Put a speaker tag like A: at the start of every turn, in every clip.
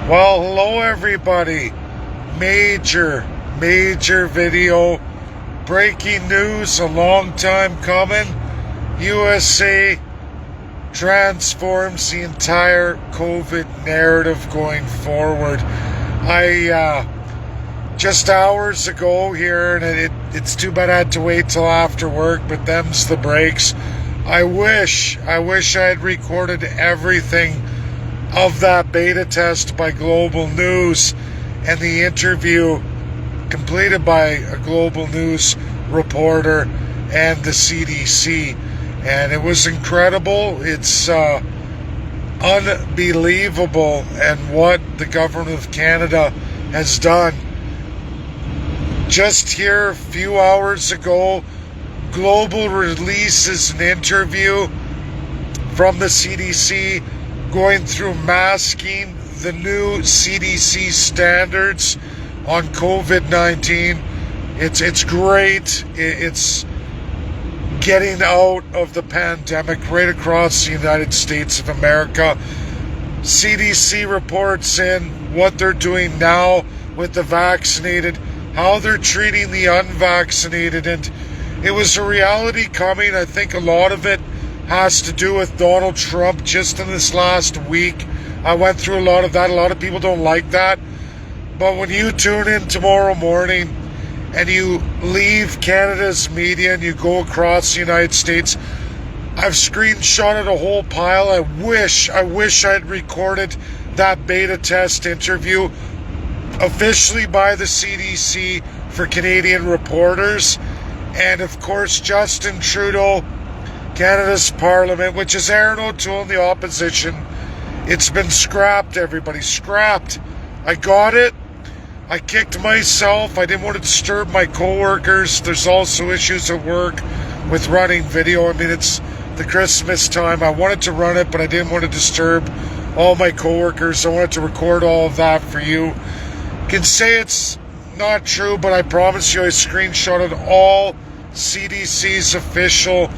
A: Well, hello everybody. Major video. Breaking news, a long time coming. USA transforms the entire COVID narrative going forward. I just hours ago here, and it's too bad I had to wait till after work, but them's the breaks. I wish I had recorded everything of that beta test by Global News and the interview completed by a Global News reporter and the CDC. And it was incredible. It's unbelievable, and what the government of Canada has done. Just here a few hours ago, Global releases an interview from the CDC going through masking the new CDC standards on COVID-19. It's great. It's getting out of the pandemic right across the United States of America. CDC reports in what they're doing now with the vaccinated, how they're treating the unvaccinated, and it was a reality coming. I think a lot of it has to do with Donald Trump. Just in this last week, I went through a lot of that. A lot of people don't like that. But when you tune in tomorrow morning and you leave Canada's media and you go across the United States, I've screenshotted a whole pile. I wish I had recorded that beta test interview officially by the CDC for Canadian reporters. And of course, Justin Trudeau, Canada's Parliament, which is Aaron O'Toole in the opposition. It's been scrapped, everybody. Scrapped. I got it. I kicked myself. I didn't want to disturb my co-workers. There's also issues at work with running video. I mean, it's the Christmas time. I wanted to run it, but I didn't want to disturb all my co-workers. I wanted to record all of that for you. You can say it's not true, but I promise you I screenshotted all CDC's official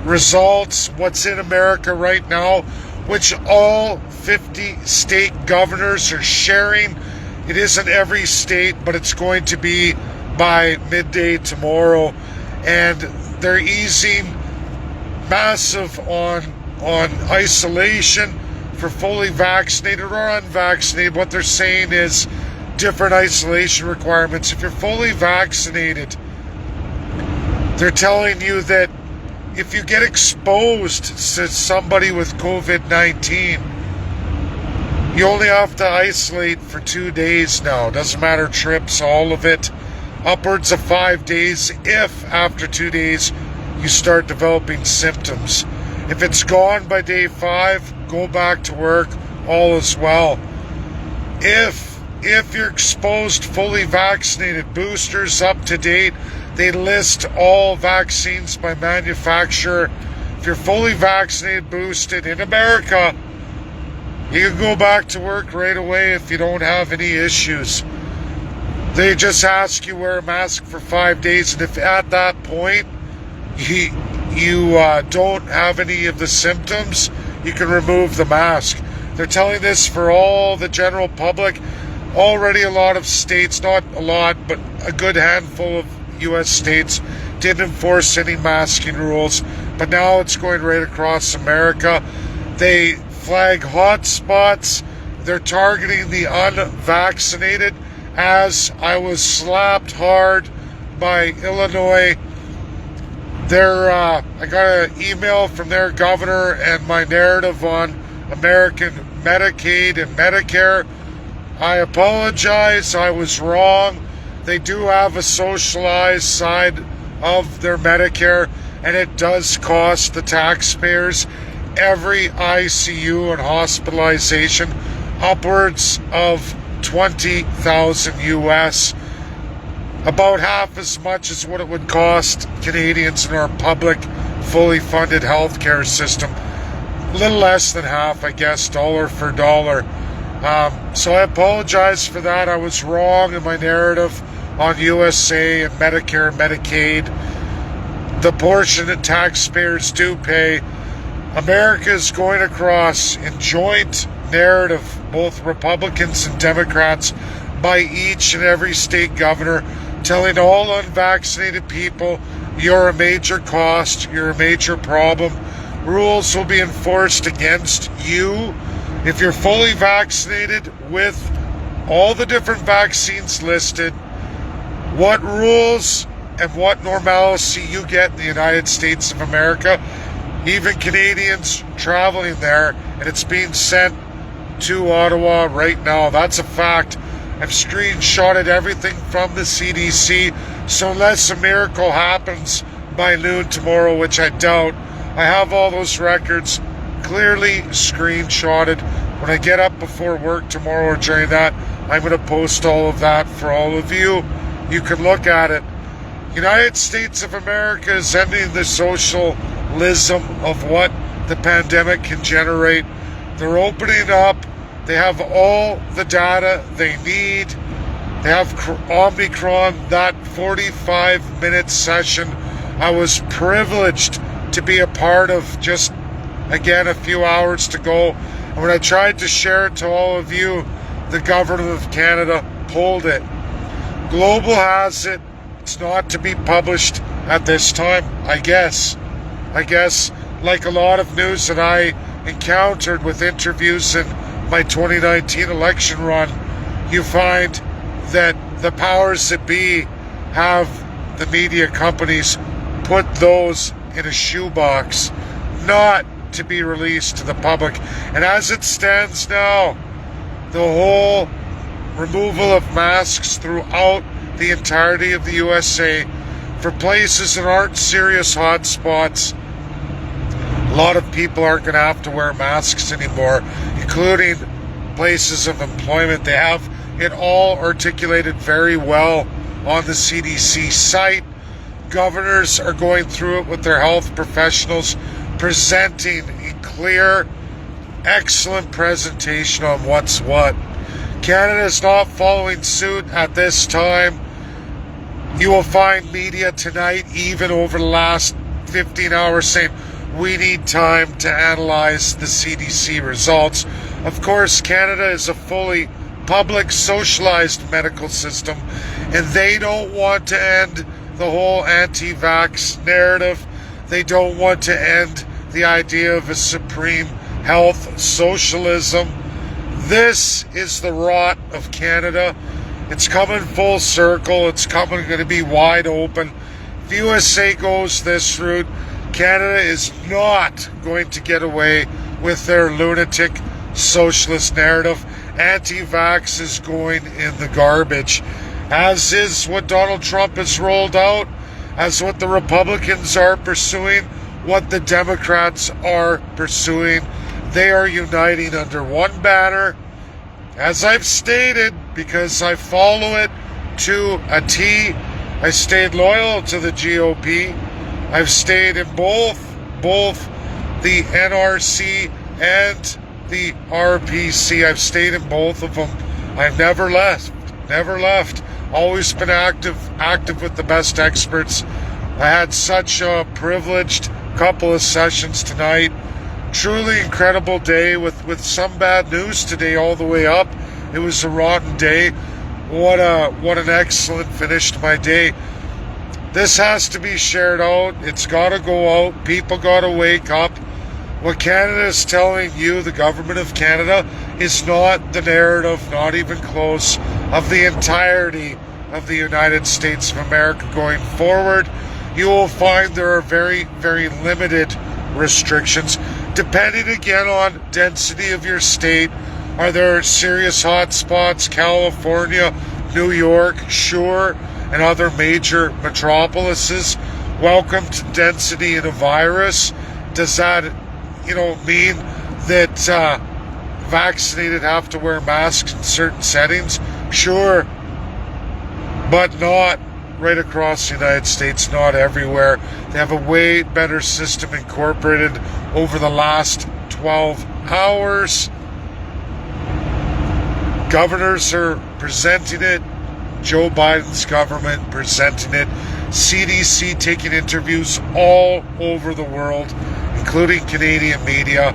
A: results, what's in America right now, which all 50 state governors are sharing. It isn't every state, but it's going to be by midday tomorrow. And they're easing massive on isolation for fully vaccinated or unvaccinated. What they're saying is different isolation requirements. If you're fully vaccinated, they're telling you that if you get exposed to somebody with COVID-19, you only have to isolate for 2 days now. Doesn't matter trips, all of it. Upwards of 5 days if after 2 days you start developing symptoms. If it's gone by day 5, go back to work, all is well. If you're exposed, fully vaccinated, boosters up to date, they list all vaccines by manufacturer. If you're fully vaccinated, boosted in America, you can go back to work right away if you don't have any issues. They just ask you wear a mask for 5 days, and if at that point you don't have any of the symptoms, you can remove the mask. They're telling this for all the general public. Already a lot of states, not a lot, but a good handful of U.S. states didn't enforce any masking rules, but now it's going right across America. They flag hot spots. They're targeting the unvaccinated, as I was slapped hard by Illinois. I got an email from their governor, and my narrative on American Medicaid and Medicare. I apologize. I was wrong. They do have a socialized side of their Medicare, and it does cost the taxpayers every ICU and hospitalization upwards of $20,000 US. About half as much as what it would cost Canadians in our public, fully funded healthcare system. A little less than half, I guess, dollar for dollar. So I apologize for that. I was wrong in my narrative on USA and Medicare and Medicaid. The portion that taxpayers do pay. America is going across in joint narrative, both Republicans and Democrats, by each and every state governor, telling all unvaccinated people, you're a major cost, you're a major problem. Rules will be enforced against you if you're fully vaccinated with all the different vaccines listed. What rules and what normalcy you get in the United States of America, even Canadians traveling there, and it's being sent to Ottawa right now. That's a fact. I've screenshotted everything from the CDC, so unless a miracle happens by noon tomorrow, which I doubt, I have all those records clearly screenshotted. When I get up before work tomorrow or during that, I'm going to post all of that for all of you. You can look at it. United States of America is ending the socialism of what the pandemic can generate. They're opening up. They have all the data they need. They have Omicron, that 45-minute session I was privileged to be a part of just, again, a few hours to go. And when I tried to share it to all of you, the government of Canada pulled it. Global has it. It's not to be published at this time, I guess. Like a lot of news that I encountered with interviews in my 2019 election run, you find that the powers that be have the media companies put those in a shoebox, not to be released to the public. And as it stands now, the whole removal of masks throughout the entirety of the USA for places that aren't serious hotspots, a lot of people aren't going to have to wear masks anymore, including places of employment. They have it all articulated very well on the CDC site. Governors are going through it with their health professionals, presenting a clear, excellent presentation on what's what. Canada is not following suit at this time. You will find media tonight, even over the last 15 hours, saying we need time to analyze the CDC results. Of course, Canada is a fully public, socialized medical system, and they don't want to end the whole anti-vax narrative. They don't want to end the idea of a supreme health socialism. This is the rot of Canada. It's coming full circle. It's going to be wide open. If USA goes this route, Canada is not going to get away with their lunatic socialist narrative. Anti-vax is going in the garbage, as is what Donald Trump has rolled out, as what the Republicans are pursuing, what the Democrats are pursuing. They are uniting under one banner. As I've stated, because I follow it to a T, I stayed loyal to the GOP. I've stayed in both the NRC and the RPC. I've stayed in both of them. I've never left. Always been active with the best experts. I had such a privileged couple of sessions tonight. Truly incredible day with some bad news today all the way up. It was a rotten day. What an excellent finish to my day. This has to be shared out. It's got to go out. People got to wake up. What Canada is telling you, the government of Canada, is not the narrative, not even close, of the entirety of the United States of America going forward. You will find there are very, very limited restrictions, depending again on density of your state. Are there serious hotspots? California, New York, sure, and other major metropolises. Welcome to density in a virus. Does that, mean that vaccinated have to wear masks in certain settings? Sure, but not right across the United States, not everywhere. They have a way better system incorporated over the last 12 hours. Governors are presenting it. Joe Biden's government presenting it. CDC taking interviews all over the world, including Canadian media.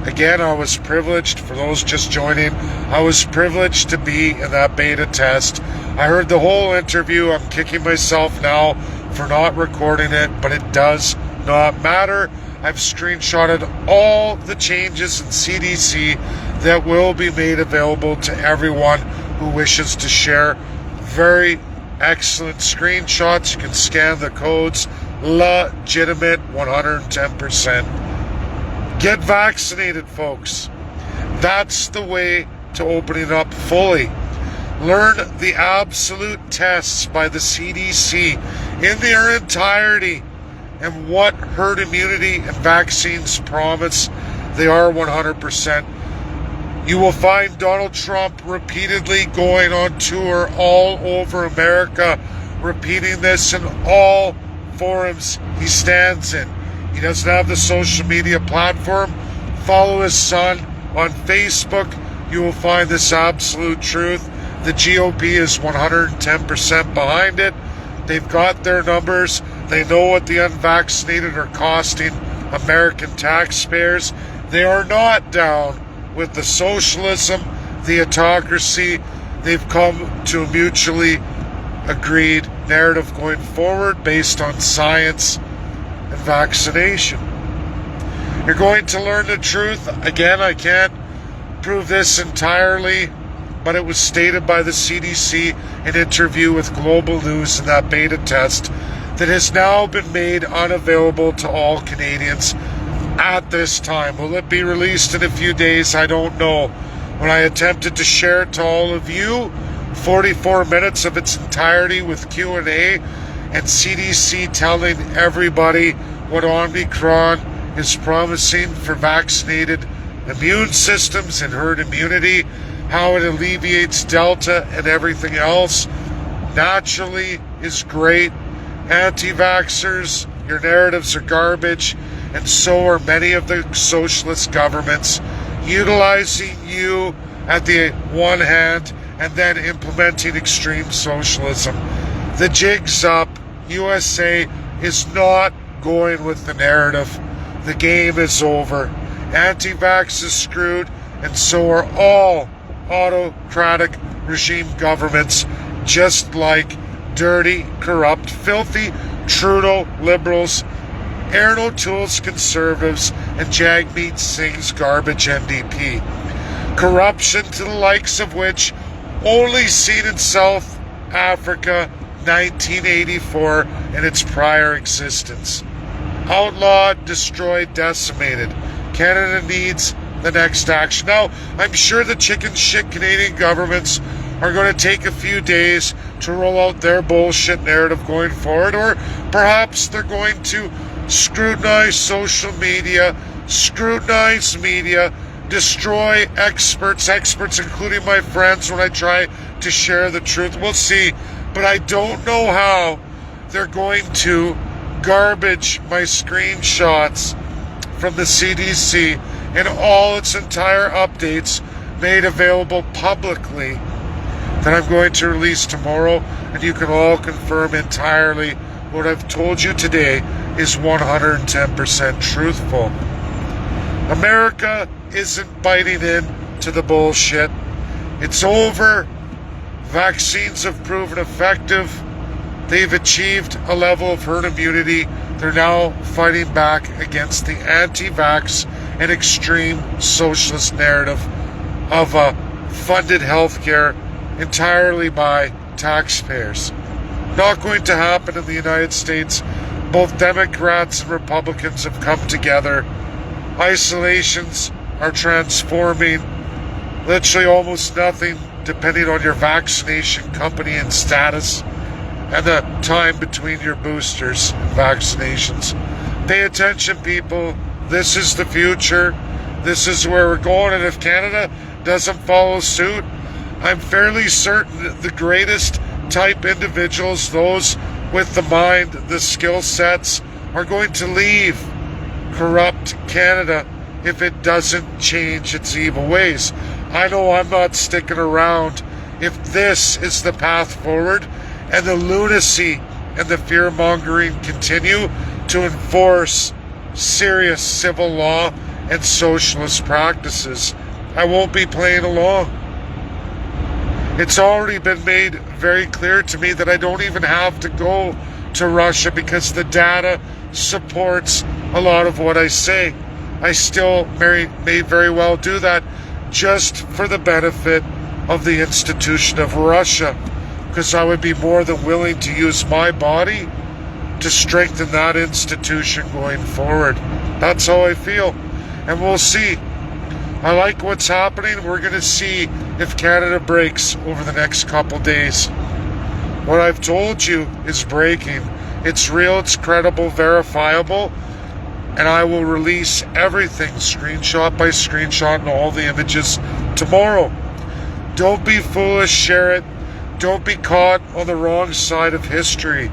A: Again, I was privileged, for those just joining, I was privileged to be in that beta test. I heard the whole interview. I'm kicking myself now for not recording it, but it does not matter. I've screenshotted all the changes in CDC that will be made available to everyone who wishes to share. Very excellent screenshots. You can scan the codes. Legitimate 110%. Get vaccinated, folks. That's the way to opening up fully. Learn the absolute tests by the CDC in their entirety and what herd immunity and vaccines promise. They are 100%. You will find Donald Trump repeatedly going on tour all over America, repeating this in all forums he stands in. He doesn't have the social media platform. Follow his son on Facebook. You will find this absolute truth. The GOP is 110% behind it. They've got their numbers. They know what the unvaccinated are costing American taxpayers. They are not down with the socialism, the autocracy. They've come to a mutually agreed narrative going forward based on science and vaccination. You're going to learn the truth. Again, I can't prove this entirely, but it was stated by the CDC in an interview with Global News in that beta test that has now been made unavailable to all Canadians at this time. Will it be released in a few days? I don't know. When I attempted to share it to all of you, 44 minutes of its entirety with Q&A and CDC telling everybody what Omicron is promising for vaccinated immune systems and herd immunity, how it alleviates Delta and everything else, naturally is great. Anti-vaxxers, your narratives are garbage, and so are many of the socialist governments, utilizing you at the one hand and then implementing extreme socialism. The jig's up. USA is not going with the narrative. The game is over. Anti-vax is screwed, and so are all autocratic regime governments, just like dirty, corrupt, filthy Trudeau liberals, Aaron O'Toole's conservatives, and Jagmeet Singh's garbage NDP. Corruption to the likes of which only seen in South Africa 1984 and its prior existence. Outlawed, destroyed, decimated. Canada needs the next action. Now, I'm sure the chicken shit Canadian governments are going to take a few days to roll out their bullshit narrative going forward, or perhaps they're going to scrutinize social media, scrutinize media, destroy experts including my friends when I try to share the truth. We'll see, but I don't know how they're going to garbage my screenshots from the CDC and all its entire updates made available publicly that I'm going to release tomorrow, and you can all confirm entirely what I've told you today is 110% truthful. America isn't biting in to the bullshit. It's over. Vaccines have proven effective. They've achieved a level of herd immunity. They're now fighting back against the anti-vax and extreme socialist narrative of a funded healthcare entirely by taxpayers. Not going to happen in the United States. Both Democrats and Republicans have come together. Isolations are transforming literally almost nothing depending on your vaccination company and status and the time between your boosters and vaccinations. Pay attention, people. This is the future. This is where we're going, and if Canada doesn't follow suit, I'm fairly certain that the greatest type individuals, those with the mind, the skill sets, are going to leave corrupt Canada if it doesn't change its evil ways. I know I'm not sticking around if this is the path forward and the lunacy and the fear-mongering continue to enforce serious civil law and socialist practices. I won't be playing along. It's already been made very clear to me that I don't even have to go to Russia because the data supports a lot of what I say. I still may very well do that just for the benefit of the institution of Russia, because I would be more than willing to use my body to strengthen that institution going forward. That's how I feel. And we'll see. I like what's happening. We're going to see if Canada breaks over the next couple days. What I've told you is breaking. It's real, it's credible, verifiable, and I will release everything, screenshot by screenshot, and all the images tomorrow. Don't be foolish, share it. Don't be caught on the wrong side of history.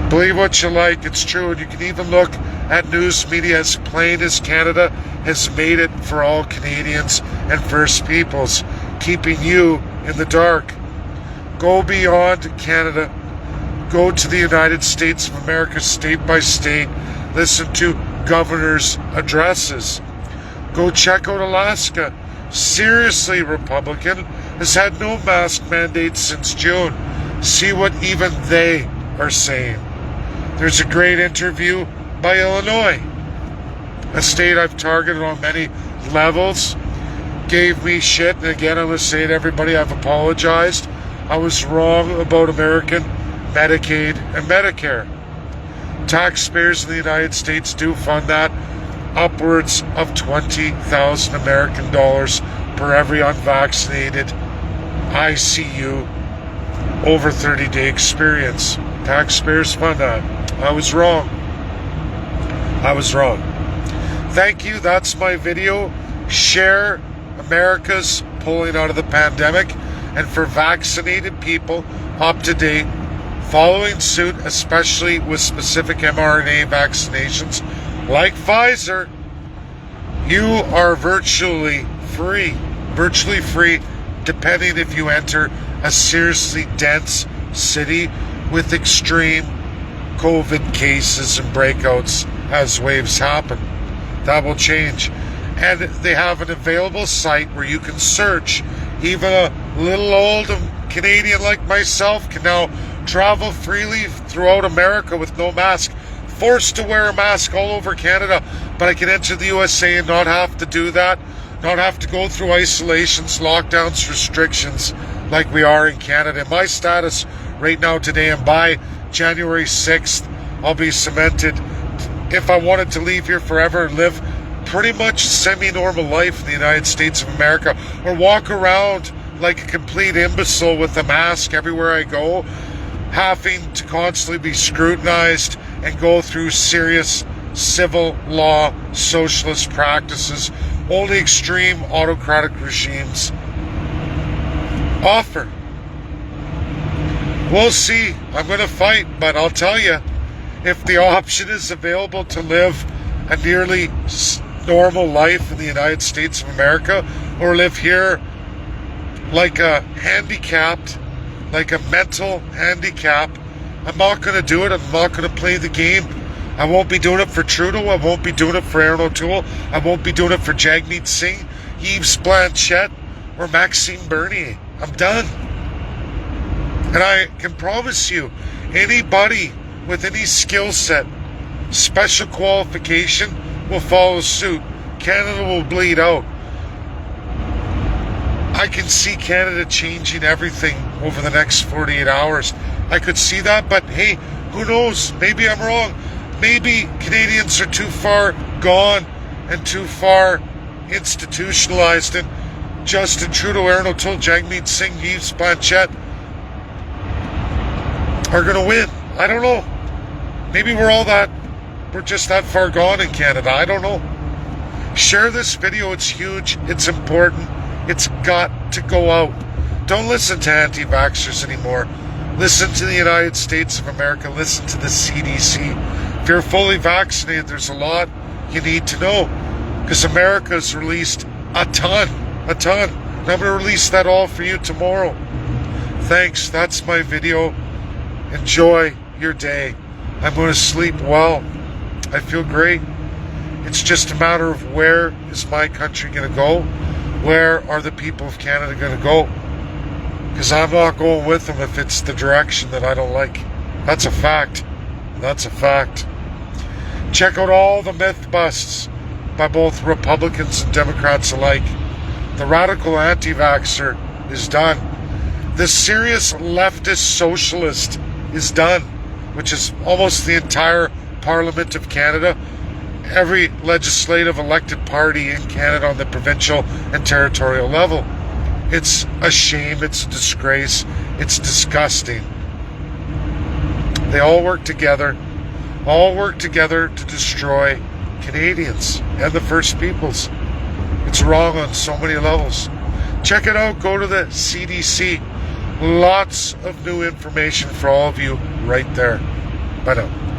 A: Believe what you like, it's true, and you can even look at news media as plain as Canada has made it for all Canadians and First Peoples, keeping you in the dark. Go beyond Canada. Go to the United States of America state by state. Listen to governors' addresses. Go check out Alaska. Seriously, Republican has had no mask mandates since June. See what even they are saying. There's a great interview by Illinois, a state I've targeted on many levels. Gave me shit, and again, I'm going to say to everybody, I've apologized. I was wrong about American Medicaid and Medicare. Taxpayers in the United States do fund that. Upwards of 20,000 American dollars per every unvaccinated ICU over 30-day experience. Taxpayers fund that. I was wrong. Thank you. That's my video. Share America's pulling out of the pandemic, and for vaccinated people up to date, following suit, especially with specific mRNA vaccinations like Pfizer, you are virtually free, depending if you enter a seriously dense city with extreme COVID cases and breakouts as waves happen. That will change. And they have an available site where you can search. Even a little old Canadian like myself can now travel freely throughout America with no mask. Forced to wear a mask all over Canada, but I can enter the USA and not have to do that. Not have to go through isolations, lockdowns, restrictions like we are in Canada. My status right now today, and by January 6th, I'll be cemented. If I wanted to leave here forever and live pretty much semi-normal life in the United States of America, or walk around like a complete imbecile with a mask everywhere I go, having to constantly be scrutinized and go through serious civil law socialist practices only extreme autocratic regimes offer. We'll see. I'm going to fight, but I'll tell you, if the option is available to live a nearly normal life in the United States of America, or live here like a handicapped, like a mental handicap, I'm not going to do it. I'm not going to play the game. I won't be doing it for Trudeau. I won't be doing it for Aaron O'Toole. I won't be doing it for Jagmeet Singh, Yves Blanchette, or Maxime Bernier. I'm done. And I can promise you, anybody with any skill set, special qualification, will follow suit. Canada will bleed out. I can see Canada changing everything over the next 48 hours. I could see that, but hey, who knows? Maybe I'm wrong. Maybe Canadians are too far gone and too far institutionalized, and Justin Trudeau, Aaron O'Toole, Jagmeet Singh, Yves Blanchette are going to win. I don't know. Maybe we're just that far gone in Canada. I don't know. Share this video. It's huge. It's important. It's got to go out. Don't listen to anti-vaxxers anymore. Listen to the United States of America. Listen to the CDC. If you're fully vaccinated, there's a lot you need to know, because America's released a ton. And I'm going to release that all for you tomorrow. Thanks. That's my video. Enjoy your day. I'm going to sleep well. I feel great. It's just a matter of where is my country going to go? Where are the people of Canada going to go? Because I'm not going with them if it's the direction that I don't like. That's a fact. That's a fact. Check out all the myth busts by both Republicans and Democrats alike. The radical anti-vaxxer is done. The serious leftist socialist is done, which is almost the entire Parliament of Canada. Every legislative elected party in Canada on the provincial and territorial level. It's a shame, it's a disgrace, it's disgusting. They all work together to destroy Canadians and the First Peoples. It's wrong on so many levels. Check it out, go to the CDC. Lots of new information for all of you right there. Bye now.